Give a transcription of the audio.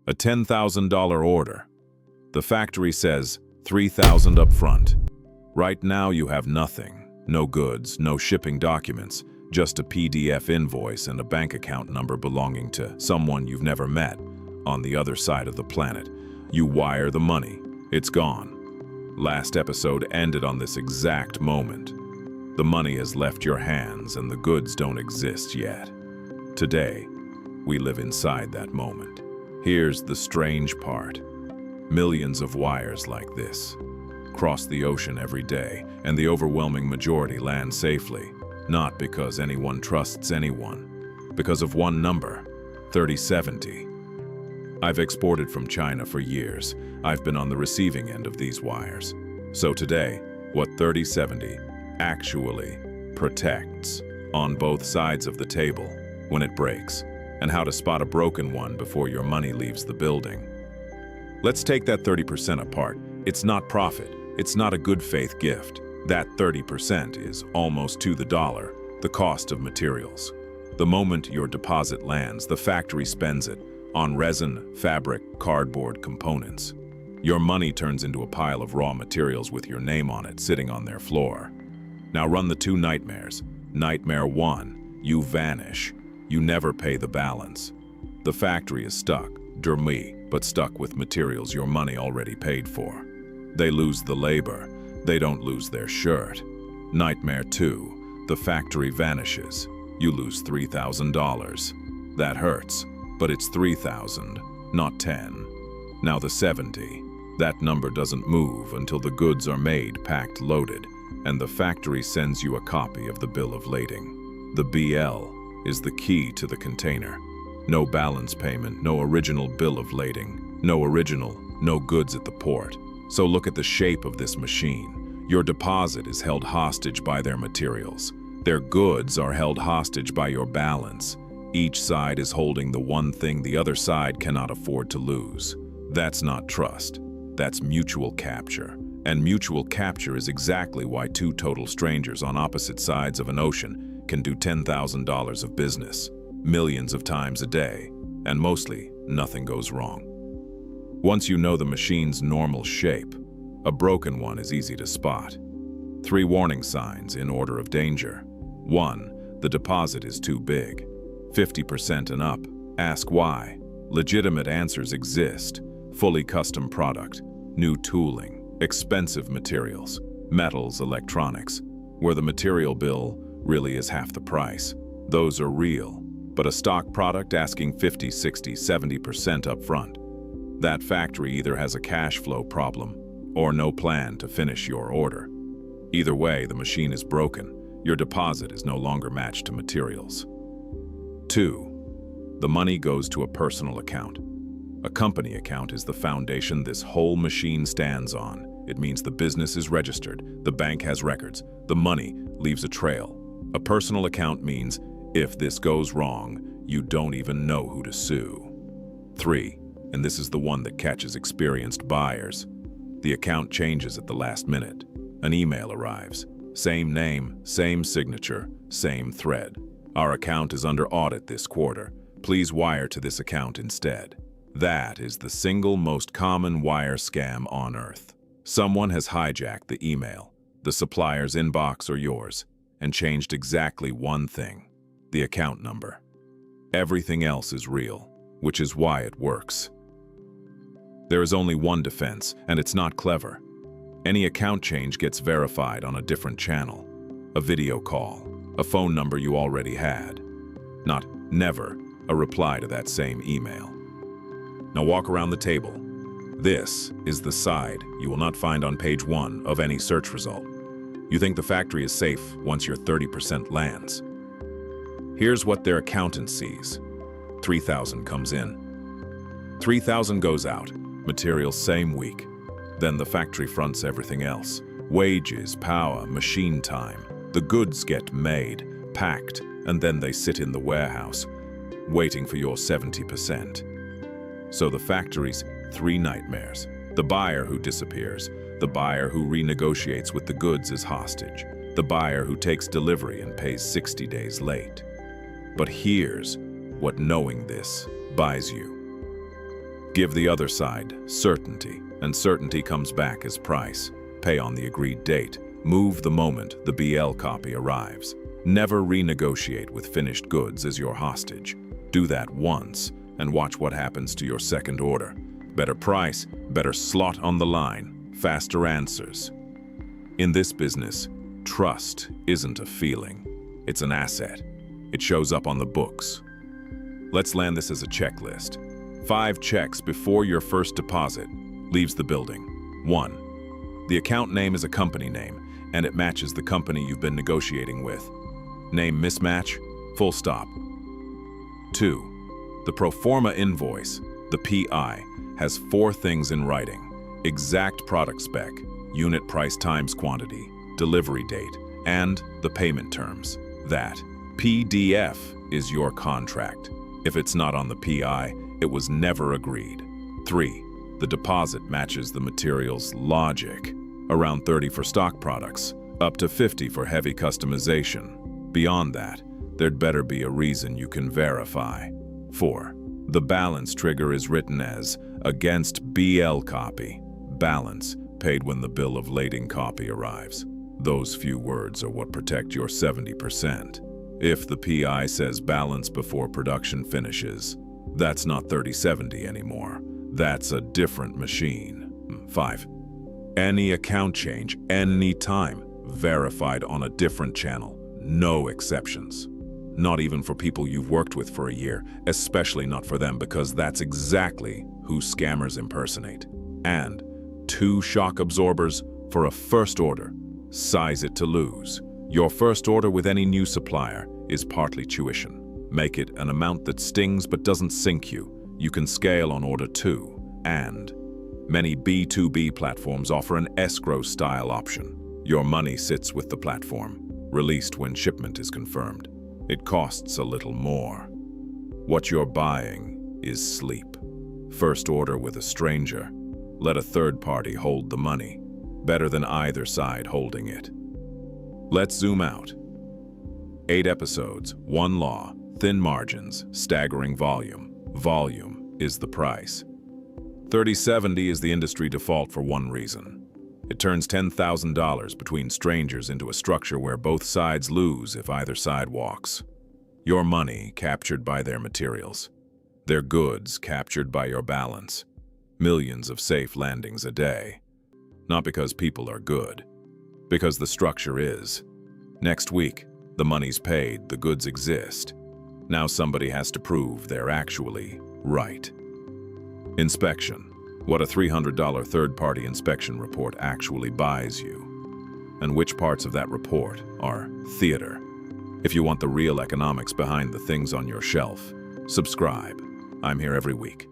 A $10,000 order. The factory says $3,000 up front. Right now you have nothing. No goods, no shipping documents, just a PDF invoice and a bank account number belonging to someone you've never met on the other side of the planet. You wire the money. It's gone. Last episode ended on this exact moment. The money has left your hands and the goods don't exist yet. Today, we live inside that moment. Here's the strange part. Millions of wires like this cross the ocean every day, and the overwhelming majority land safely, not because anyone trusts anyone, because of one number, 3070. I've exported from China for years. I've been on the receiving end of these wires. So today, what 3070 actually protects on both sides of the table when it breaks, and how to spot a broken one before your money leaves the building. Let's take that 30% apart. It's not profit. It's not a good faith gift. That 30% is almost to the dollar, the cost of materials. The moment your deposit lands, the factory spends it on resin, fabric, cardboard, components. Your money turns into a pile of raw materials with your name on it sitting on their floor. Now run the two nightmares. Nightmare 1, you vanish. You never pay the balance. The factory is stuck, but stuck with materials your money already paid for. They lose the labor. They don't lose their shirt. Nightmare 2, the factory vanishes. You lose $3,000. That hurts, but it's 3,000, not 10. Now the 70. That number doesn't move until the goods are made, packed, loaded, and the factory sends you a copy of the bill of lading. The BL is the key to the container. No balance payment, no original bill of lading, no goods at the port. So look at the shape of this machine. Your deposit is held hostage by their materials. Their goods are held hostage by your balance. Each side is holding the one thing the other side cannot afford to lose. That's not trust. That's mutual capture. And mutual capture is exactly why two total strangers on opposite sides of an ocean can do $10,000 of business, millions of times a day, and mostly nothing goes wrong. Once you know the machine's normal shape, a broken one is easy to spot. 3 warning signs in order of danger. 1, the deposit is too big. 50% and up. Ask why. Legitimate answers exist. Fully custom product, new tooling, expensive materials, metals, electronics, where the material bill really is half the price. Those are real, but a stock product asking 50, 60, 70% up front. That factory either has a cash flow problem or no plan to finish your order. Either way, the machine is broken. Your deposit is no longer matched to materials. 2, the money goes to a personal account. A company account is the foundation this whole machine stands on. It means the business is registered, the bank has records, the money leaves a trail. A personal account means if this goes wrong, you don't even know who to sue. 3, and this is the one that catches experienced buyers. The account changes at the last minute. An email arrives. Same name, same signature, same thread. Our account is under audit this quarter. Please wire to this account instead. That is the single most common wire scam on earth. Someone has hijacked the email, the supplier's inbox or yours, and changed exactly one thing, the account number. Everything else is real, which is why it works. There is only one defense, and it's not clever. Any account change gets verified on a different channel, a video call, a phone number you already had. Not never a reply to that same email. Now walk around the table. This is the side you will not find on page 1 of any search result. You think the factory is safe once your 30% lands. Here's what their accountant sees. 3,000 comes in. 3,000 goes out. Materials same week. Then the factory fronts everything else. Wages, power, machine time. The goods get made, packed, and then they sit in the warehouse, waiting for your 70%. So the factory's 3 nightmares. The buyer who disappears. The buyer who renegotiates with the goods as hostage. The buyer who takes delivery and pays 60 days late. But here's what knowing this buys you. Give the other side certainty, and certainty comes back as price. Pay on the agreed date. Move the moment the BL copy arrives. Never renegotiate with finished goods as your hostage. Do that once, and watch what happens to your second order. Better price, better slot on the line, faster answers. In this business, trust isn't a feeling, it's an asset. It shows up on the books. Let's land this as a checklist. 5 checks before your first deposit leaves the building. 1. The account name is a company name, and it matches the company you've been negotiating with. Name mismatch, full stop. 2. The pro forma invoice, the PI, has 4 things in writing: exact product spec, unit price times quantity, delivery date, and the payment terms. That PDF is your contract. If it's not on the PI, it was never agreed. 3. The deposit matches the material's logic. Around 30 for stock products, up to 50 for heavy customization. Beyond that, there'd better be a reason you can verify. 4. The balance trigger is written as against BL copy. Balance paid when the bill of lading copy arrives. Those few words are what protect your 70%. If the PI says balance before production finishes, that's not 3070 anymore. That's a different machine. 5. Any account change, any time, verified on a different channel. No exceptions. Not even for people you've worked with for a year, especially not for them, because that's exactly who scammers impersonate. And 2 shock absorbers for a first order. Size it to lose. Your first order with any new supplier is partly tuition. Make it an amount that stings but doesn't sink you. You can scale on order 2. And many B2B platforms offer an escrow-style option. Your money sits with the platform, released when shipment is confirmed. It costs a little more. What you're buying is sleep. First order with a stranger. Let a third party hold the money. Better than either side holding it. Let's zoom out. 8 episodes, 1 law, thin margins, staggering volume. Volume is the price. 3070 is the industry default for one reason. It turns $10,000 between strangers into a structure where both sides lose if either side walks. Your money captured by their materials. Their goods captured by your balance. Millions of safe landings a day. Not because people are good, because the structure is. Next week, the money's paid, the goods exist. Now somebody has to prove they're actually right. Inspection. What a $300 third-party inspection report actually buys you. And which parts of that report are theater. If you want the real economics behind the things on your shelf, subscribe. I'm here every week.